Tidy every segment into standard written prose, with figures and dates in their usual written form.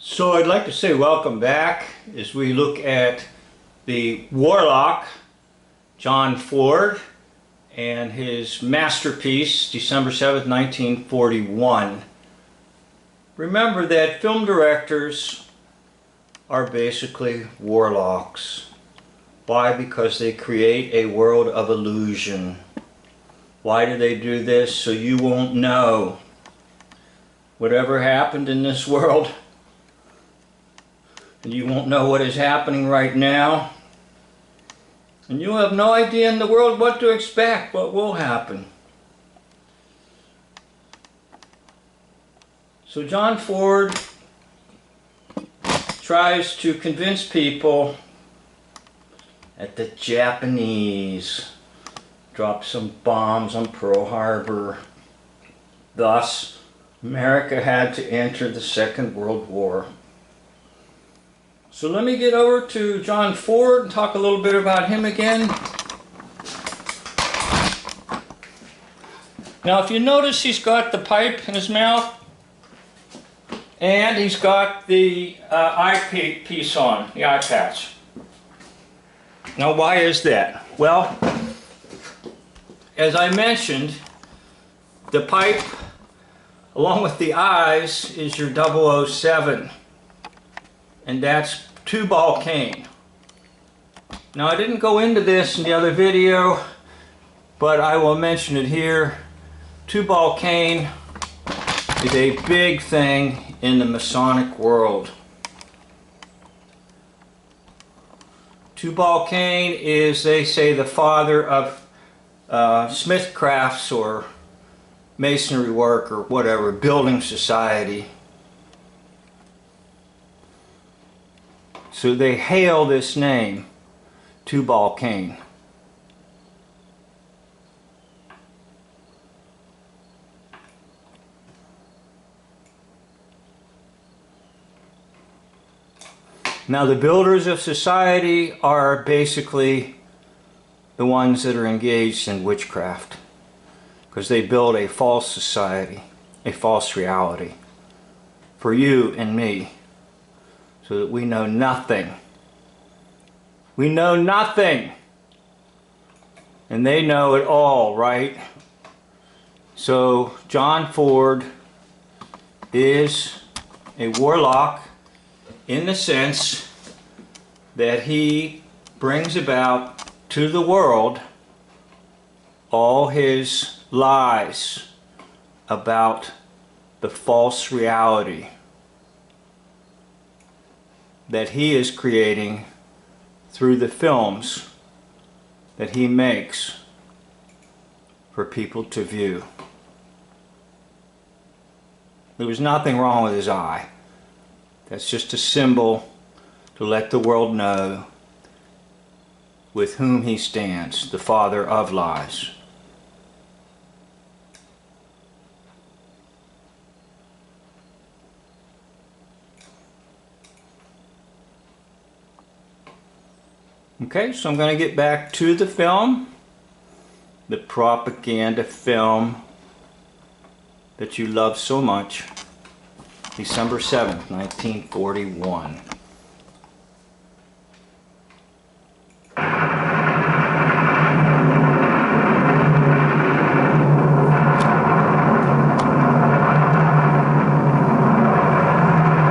So I'd like to say welcome back as we look at the Warlock, John Ford, and his masterpiece, December 7th, 1941. Remember that film directors are basically warlocks. Why? Because they create a world of illusion. Why do they do this? So you won't know whatever happened in this world. And you won't know what is happening right now. And you'll have no idea in the world what to expect, what will happen. So John Ford tries to convince people that the Japanese dropped some bombs on Pearl Harbor. Thus, America had to enter the Second World War. So let me get over to John Ford and talk a little bit about him again. Now if you notice, he's got the pipe in his mouth and he's got the eyepiece on, the eye patch. Now why is that? Well, as I mentioned, the pipe along with the eyes is your 007. And that's 2-ball cane. Now I didn't go into this in the other video, but I will mention it here. 2-ball cane is a big thing in the Masonic world. 2-ball cane is, they say, the father of smith crafts or masonry work or whatever, building society. So they hail this name, 2-ball cane. Now the builders of society are basically the ones that are engaged in witchcraft, because they build a false society, a false reality for you and me, so that we know nothing. We know nothing. And they know it all, right? So John Ford is a warlock in the sense that he brings about to the world all his lies about the false reality that he is creating through the films that he makes for people to view. There was nothing wrong with his eye. That's just a symbol to let the world know with whom he stands, the father of lies. Okay, so I'm going to get back to the film, the propaganda film that you love so much, December 7th, 1941.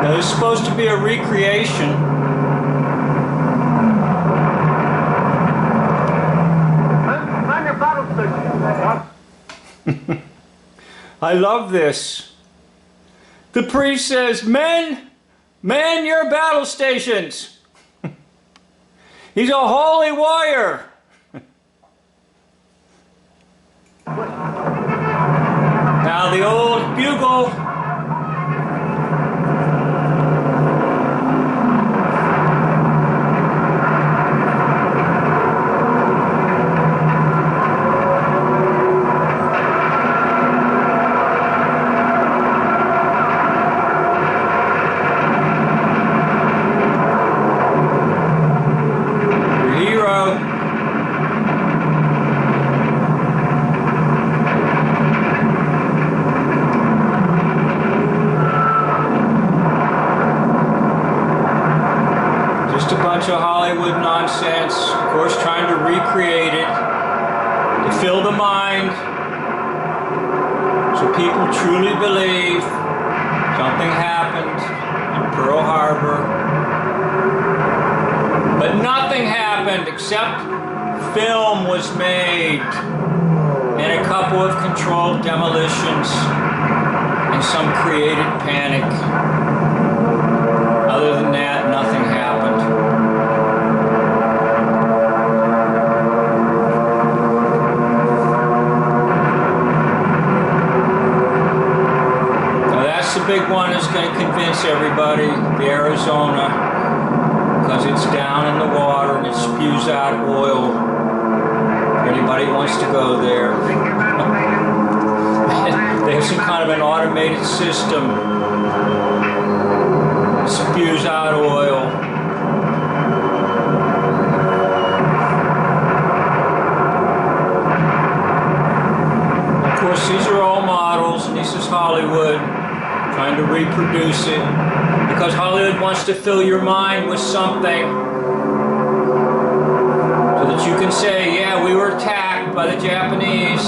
Now, this is supposed to be a recreation . I love this. The priest says, "Men, man your battle stations." He's a holy warrior. Now the old bugle. course, trying to recreate it, to fill the mind, so people truly believe something happened in Pearl Harbor. But nothing happened except film was made and a couple of controlled demolitions and some created panic. Other than that, nothing happened. Now that's the big one that's going to convince everybody, the Arizona, because it's down in the water and it spews out oil. If anybody wants to go there. They have some kind of an automated system. It spews out oil. Of course, these are all models, and this is Hollywood trying to reproduce it, because Hollywood wants to fill your mind with something so that you can say, yeah, we were attacked by the Japanese.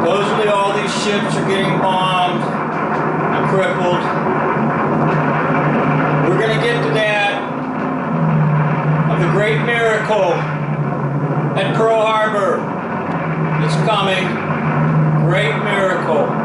Supposedly all these ships are getting bombed and crippled. We're going to get to that, of the great miracle at Pearl Harbor. It's coming. Great miracle.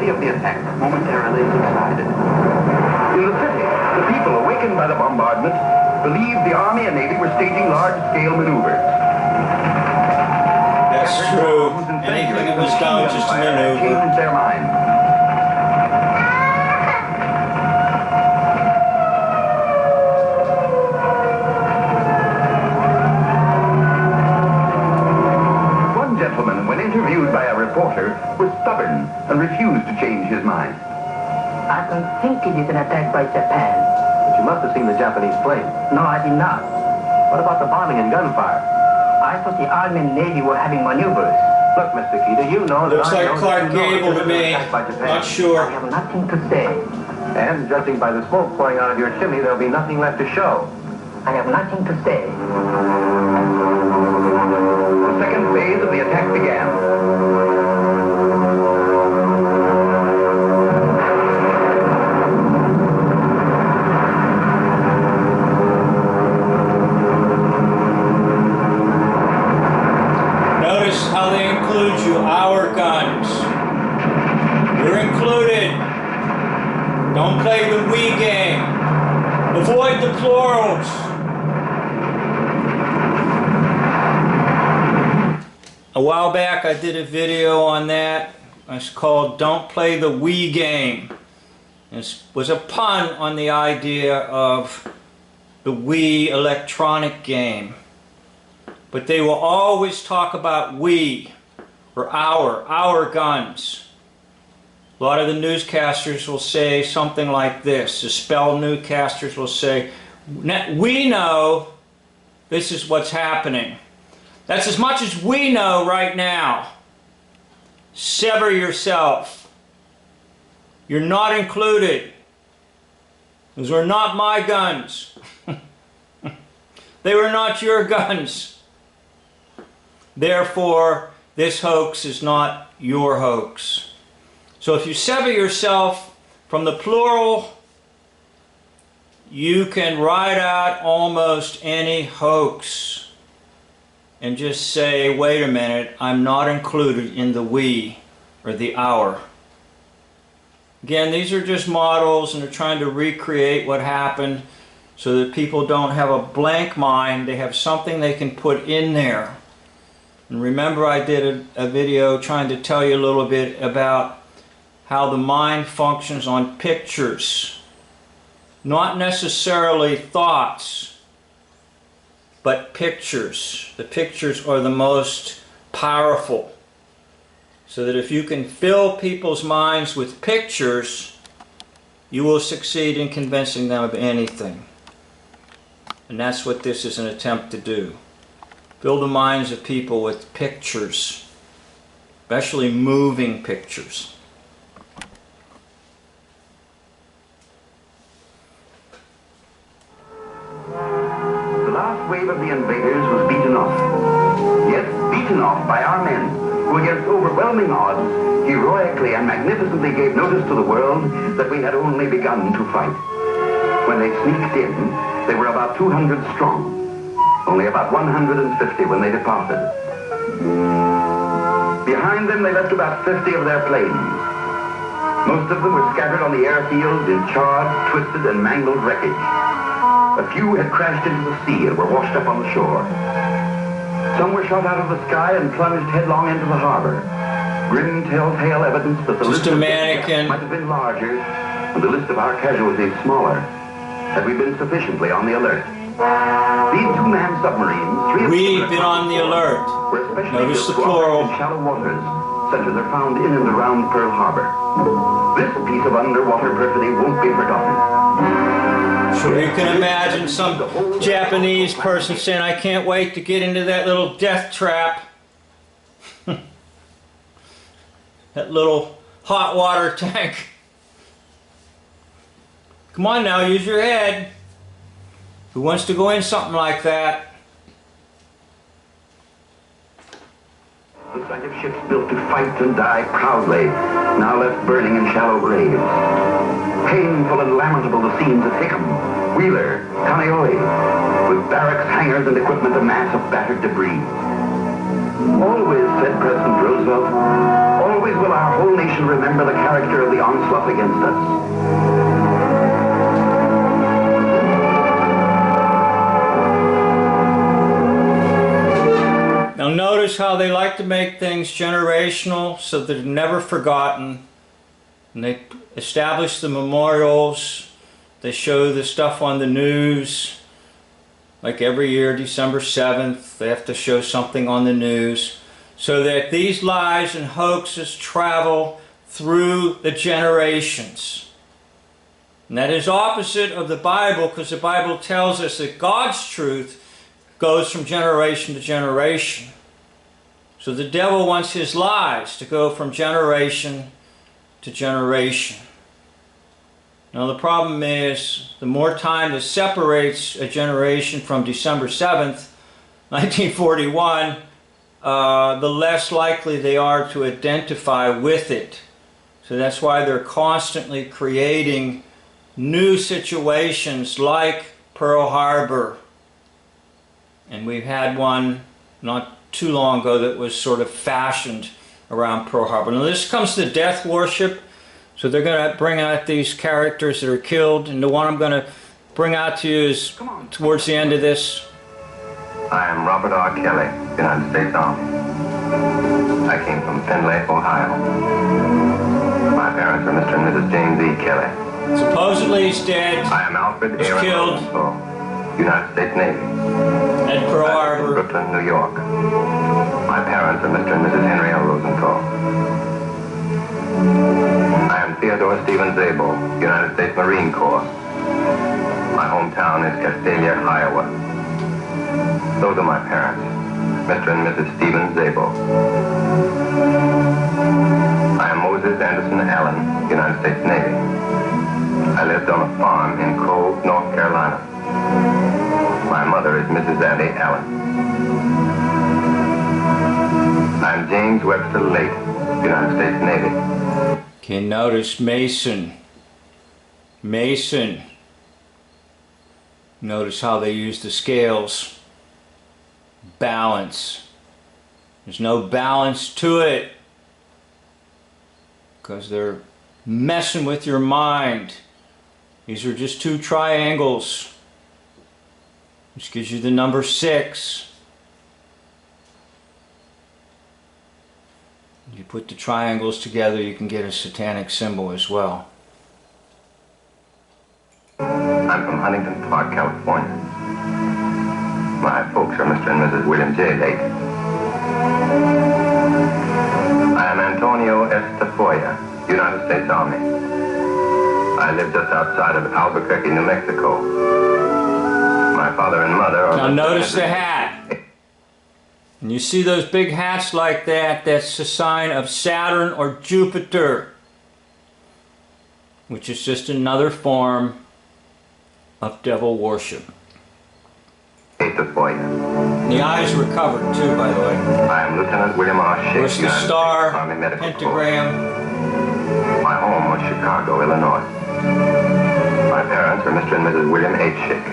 Of the attack momentarily subsided. In the city, the people, awakened by the bombardment, believed the Army and Navy were staging large-scale maneuvers. That's true. Anything that was done was just a maneuver. Changed their minds. One gentleman, when interviewed by a reporter, was stubborn and refused to change his mind. I don't think it is an attack by Japan. But you must have seen the Japanese plane. No, I did not. What about the bombing and gunfire? I thought the Army and Navy were having maneuvers. Look, Mr. Keita, you know that Looks I like know Clark that you know Gable that to it was me. attacked by Japan. Not I sure. have nothing to say. And judging by the smoke pouring out of your chimney, there'll be nothing left to show. I have nothing to say. The second phase of the attack began. Notice how they include you, our guns. You're included. Don't play the we game. Avoid the plurals. A while back I did a video on that. It's called Don't Play the We Game. It was a pun on the idea of the Wii electronic game. But they will always talk about we, or our guns. A lot of the newscasters will say something like this. The spell newscasters will say, we know this is what's happening. That's as much as we know right now. Sever yourself. You're not included. Those were not my guns. They were not your guns. Therefore, this hoax is not your hoax. So if you sever yourself from the plural, you can write out almost any hoax and just say, wait a minute, I'm not included in the we or the our. Again, these are just models, and they're trying to recreate what happened so that people don't have a blank mind. They have something they can put in there. And remember, I did a video trying to tell you a little bit about how the mind functions on pictures. Not necessarily thoughts, but pictures. The pictures are the most powerful. So that if you can fill people's minds with pictures, you will succeed in convincing them of anything. And that's what this is an attempt to do. Fill the minds of people with pictures, especially moving pictures. The last wave of the invaders was beaten off. Yes, beaten off by our men, who against overwhelming odds, heroically and magnificently gave notice to the world that we had only begun to fight. When they sneaked in, they were about 200 strong. Only about 150 when they departed. Behind them they left about 50 of their planes. Most of them were scattered on the airfields in charred, twisted, and mangled wreckage. A few had crashed into the sea and were washed up on the shore. Some were shot out of the sky and plunged headlong into the harbor. Grim telltale evidence that the list of deaths might have been larger and the list of our casualties smaller, had we been sufficiently on the alert. These two-man submarines, We've been on the alert. were especially Notice the built to operate plural. in shallow waters, such as are found in and around Pearl Harbor. This piece of underwater perfidy won't be forgotten. So you can imagine some Japanese person saying, I can't wait to get into that little death trap. That little hot water tank. Come on now, use your head. Who wants to go in something like that? The sight of ships built to fight and die proudly, now left burning in shallow graves. Painful and lamentable the scenes at Hickam, Wheeler, Kaneohe, with barracks, hangars, and equipment a mass of battered debris. Always, said President Roosevelt, always will our whole nation remember the character of the onslaught against us. Now notice how they like to make things generational so that they're never forgotten. And they establish the memorials. They show the stuff on the news. Like every year, December 7th, they have to show something on the news. So that these lies and hoaxes travel through the generations. And that is opposite of the Bible, because the Bible tells us that God's truth goes from generation to generation. So the devil wants his lies to go from generation to generation. Now the problem is, the more time that separates a generation from December 7th, 1941, the less likely they are to identify with it. So that's why they're constantly creating new situations like Pearl Harbor. And we've had one not too long ago that was sort of fashioned around Pearl Harbor. Now this comes to death worship. So they're going to bring out these characters that are killed. And the one I'm going to bring out to you is towards the end of this. I am Robert R. Kelly, United States Army. I came from Findlay, Ohio. My parents are Mr. and Mrs. James E. Kelly. Supposedly he's dead. I am Alfred He's Aaron killed. Rosenthal, United States Navy. At Pearl I live in Harbor. Brooklyn, New York. My parents are Mr. and Mrs. Henry L. Rosenthal. I am Theodore Stephen Zabel, United States Marine Corps. My hometown is Castalia, Iowa. Those are my parents, Mr. and Mrs. Stephen Zabel. I am Moses Anderson Allen, United States Navy. I lived on a farm in Cove, North Carolina. My mother is Mrs. Annie Allen. I am James Webster Lake, United States Navy. Okay, notice Mason. Mason. Notice how they use the scales. Balance. There's no balance to it because they're messing with your mind. These are just two triangles, which gives you the number 6. You put the triangles together, you can get a satanic symbol as well. I'm from Huntington Park, California. My folks are Mr. and Mrs. William J. Lake. I am Antonio Estafoya, United States Army. I live just outside of Albuquerque, New Mexico. My father and mother are... Now notice the hat. And you see those big hats like that, that's a sign of Saturn or Jupiter, which is just another form of devil worship. The eyes were covered too, by the way. I am Lieutenant William R. Schick, There's the United star, States Army Medical pentagram. Corps. My home was Chicago, Illinois. My parents are Mr. and Mrs. William H. Schick.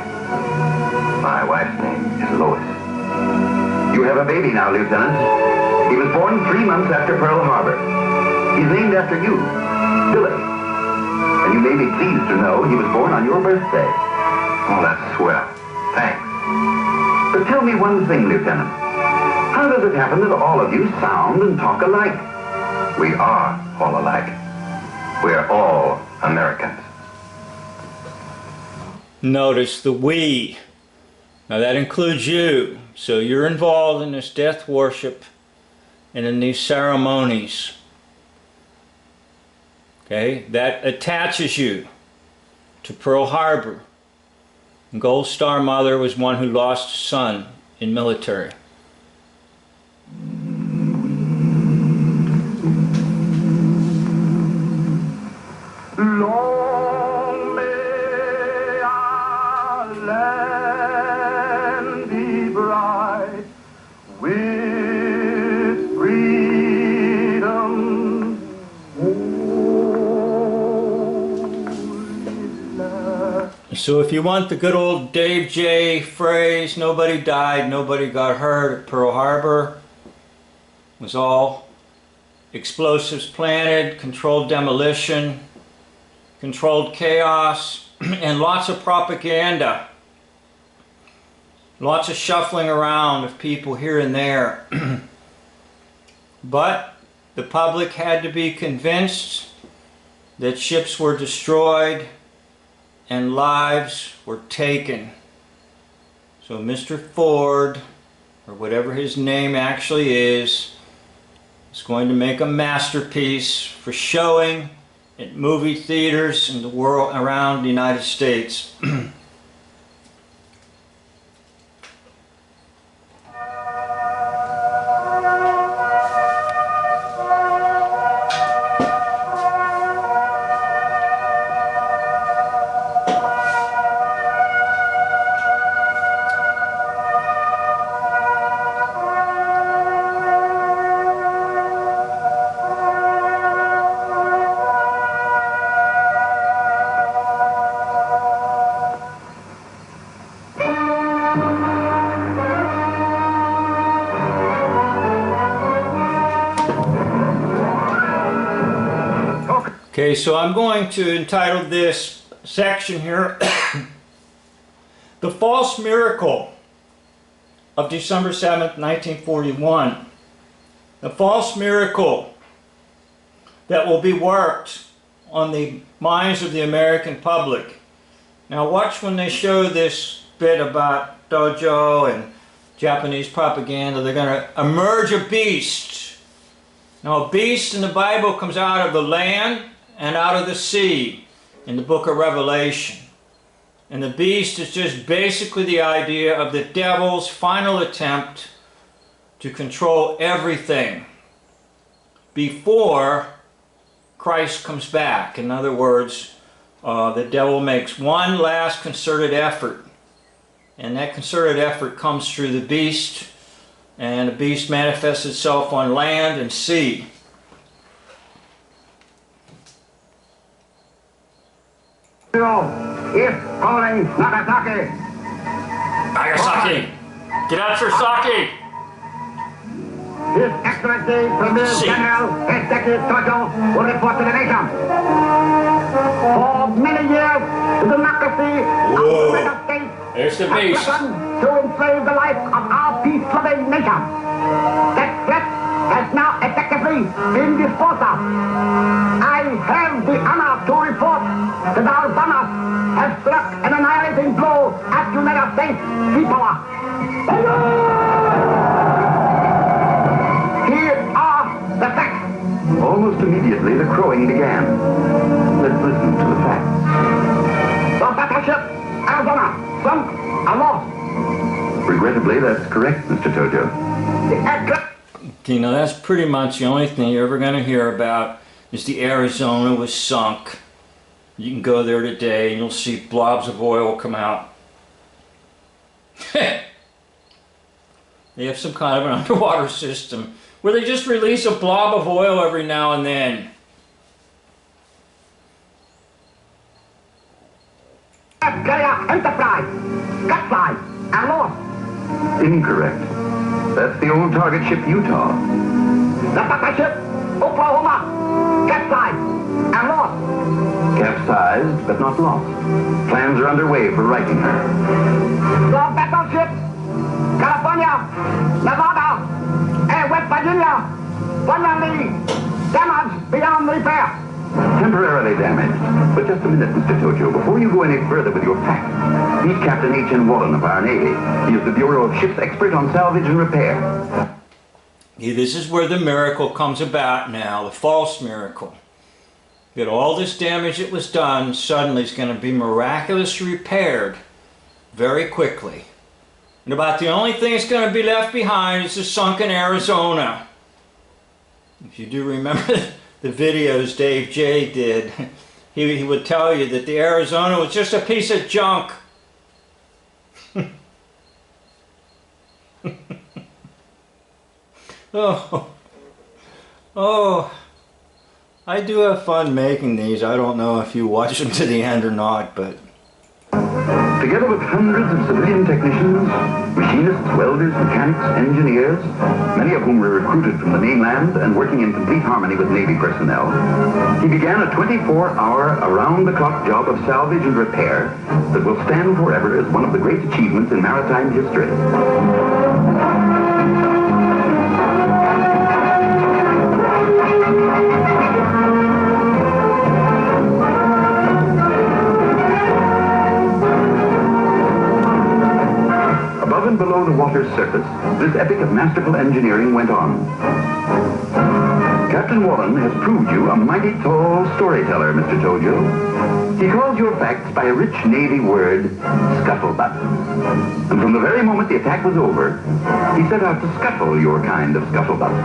My wife's name is Lois. You have a baby now, Lieutenant. He was born 3 months after Pearl Harbor. He's named after you, Billy. And you may be pleased to know he was born on your birthday. Oh, that's swell. Thanks. But tell me one thing, Lieutenant. How does it happen that all of you sound and talk alike? We are all alike. We're all Americans. Notice the we. Now that includes you. So you're involved in this death worship and in these ceremonies. Okay, that attaches you to Pearl Harbor. Gold Star Mother was one who lost a son in military. Long may our land be bright with freedom. So if you want the good old Dave J phrase, nobody died, nobody got hurt at Pearl Harbor, it was all explosives planted, controlled demolition, controlled chaos, and lots of propaganda. Lots of shuffling around of people here and there. But the public had to be convinced that ships were destroyed and lives were taken. So Mr. Ford, or whatever his name actually is going to make a masterpiece for showing at movie theaters in the world around the United States. Okay, so I'm going to entitle this section here, The False Miracle of December 7th, 1941. The false miracle that will be worked on the minds of the American public. Now watch when they show this bit about dojo and Japanese propaganda. They're going to emerge a beast. Now a beast in the Bible comes out of the land and out of the sea in the book of Revelation. And the beast is just basically the idea of the devil's final attempt to control everything before Christ comes back. In other words, the devil makes one last concerted effort. And that concerted effort comes through the beast, and the beast manifests itself on land and sea. If calling Nagasaki. Nagasaki! Get out your sake! His Excellency Premier General Executive Tojo will report to the nation. For many years, the democracy of the United States There's the has beast. threatened to enslave the life of our peace-loving nation. That threat has now effectively been disposed of. I have the honor to report that our bombers have struck an annihilating blow at United States sea power. Here are the facts. Almost immediately, the crowing began. Let's listen to the facts. The battleship Arizona sunk and lost. Regrettably, that's correct, Mr. Tojo. The aircraft... You know, that's pretty much the only thing you're ever going to hear about is the Arizona was sunk. You can go there today and you'll see blobs of oil come out. They have some kind of an underwater system where they just release a blob of oil every now and then. Enterprise, capsized and lost. Incorrect. That's the old target ship Utah. The battleship Oklahoma, capsized and lost. Capsized, but not lost. Plans are underway for righting her. The battleship California, Nevada, and West Virginia, permanently damaged beyond repair. Temporarily damaged. But just a minute, Mr. Tojo. Before you go any further with your facts, meet Captain H.N. Wallen of our Navy. He is the Bureau of Ships expert on salvage and repair. Yeah, this is where the miracle comes about now, the false miracle. That all this damage that was done suddenly is going to be miraculously repaired very quickly. And about the only thing that's going to be left behind is the sunken Arizona. If you do remember the videos Dave J did, he would tell you that the Arizona was just a piece of junk. Oh, I do have fun making these. I don't know if you watch them to the end or not, but... Together with hundreds of civilian technicians, machinists, welders, mechanics, engineers, many of whom were recruited from the mainland and working in complete harmony with Navy personnel, he began a 24-hour, around-the-clock job of salvage and repair that will stand forever as one of the great achievements in maritime history. Above and below the water's surface, this epic of masterful engineering went on. Captain Wallen has proved you a mighty tall storyteller, Mr. Tojo. He calls your facts by a rich Navy word, scuttlebutt. And from the very moment the attack was over, he set out to scuttle your kind of scuttlebutt.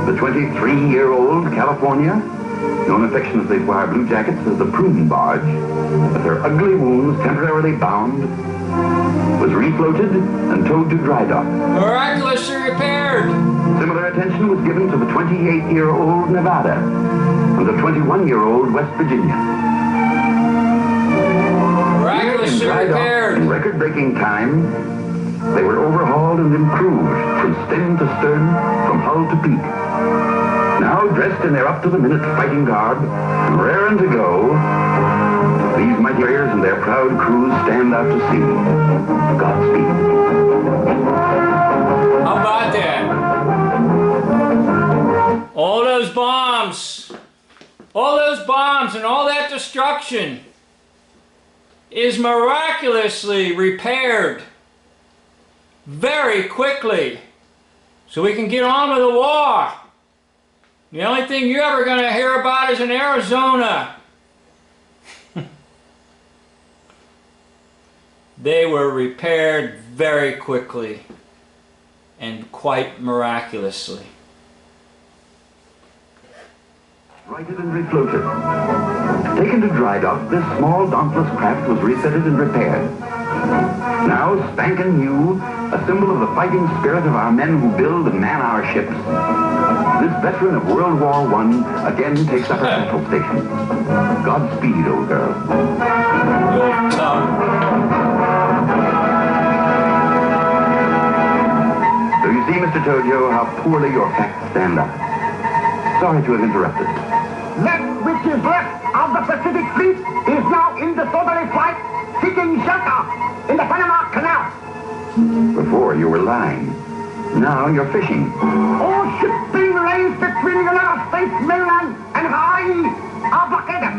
The 23-year-old California, known affectionately to our blue jackets as the prune barge, with her ugly wounds temporarily bound, was refloated and towed to dry dock. Miraculously repaired! Similar attention was given to the 28-year-old Nevada and the 21-year-old West Virginia. Miraculously repaired! In record-breaking time, they were overhauled and improved from stem to stern, from hull to peak. Now dressed in their up-to-the-minute fighting garb, and raring to go, these mighty warriors and their proud crews stand out to sea. Godspeed. How about that? All those bombs and all that destruction is miraculously repaired very quickly so we can get on with the war. The only thing you're ever going to hear about is in Arizona. They were repaired very quickly and quite miraculously. Righted and refloated. Taken to dry dock, this small, dauntless craft was refitted and repaired. Now, spanking new, a symbol of the fighting spirit of our men who build and man our ships, this veteran of World War I again takes up her battle station. Godspeed, old girl. Old Tom. So you see, Mr. Tojo, how poorly your facts stand up. Sorry to have interrupted. That which is left of the Pacific Fleet is now in the southerly flight, seeking shelter in the Panama Canal. Before you were lying. Now you're fishing. All shipping lanes between the United States mainland and Hawaii are blockaded.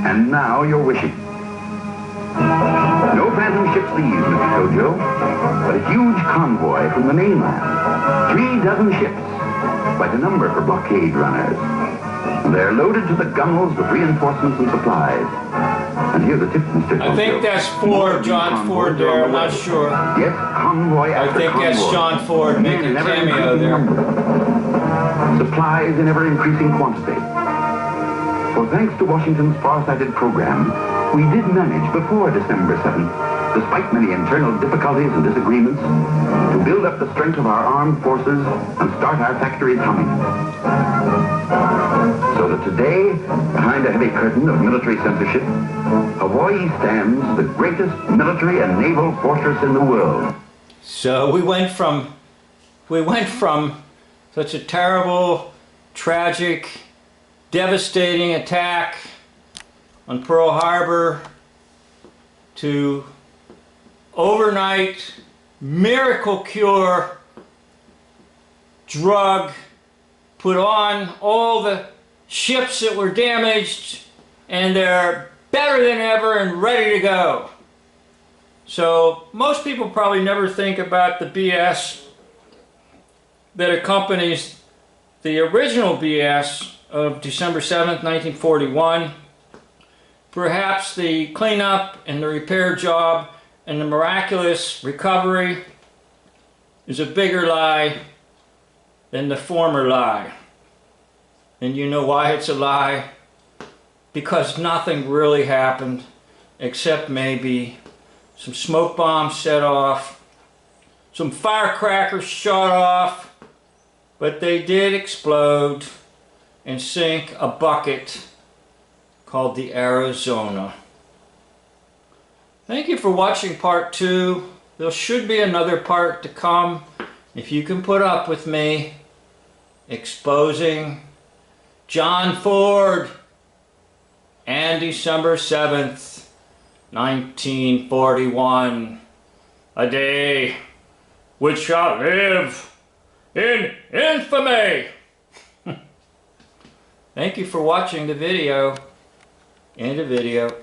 And now you're wishing. No phantom ships these, Mr. Tojo, but a huge convoy from the mainland. 36 ships, quite a number for blockade runners. They're loaded to the gunwales with reinforcements and supplies. And here's a tip, Mr. Tojo. I think that's Ford, John Ford there, I'm not sure. Yes, convoy I after think convoy. that's John Ford making a cameo there. Supplies in ever-increasing quantity. For thanks to Washington's far-sighted program, we did manage before December 7th, despite many internal difficulties and disagreements, to build up the strength of our armed forces and start our factories humming. So that today, behind a heavy curtain of military censorship, Hawaii stands the greatest military and naval fortress in the world. So we went from such a terrible, tragic, devastating attack on Pearl Harbor to overnight miracle cure drug put on all the ships that were damaged, and they're better than ever and ready to go. So most people probably never think about the BS that accompanies the original BS of December 7th, 1941. Perhaps the cleanup and the repair job and the miraculous recovery is a bigger lie than the former lie. And you know why it's a lie? Because nothing really happened except maybe some smoke bombs set off, some firecrackers shot off, but they did explode and sink a bucket called the Arizona. Thank you for watching part 2. There should be another part to come if you can put up with me exposing John Ford and December 7th, 1941, a day which shall live in infamy. Thank you for watching the video. End of video.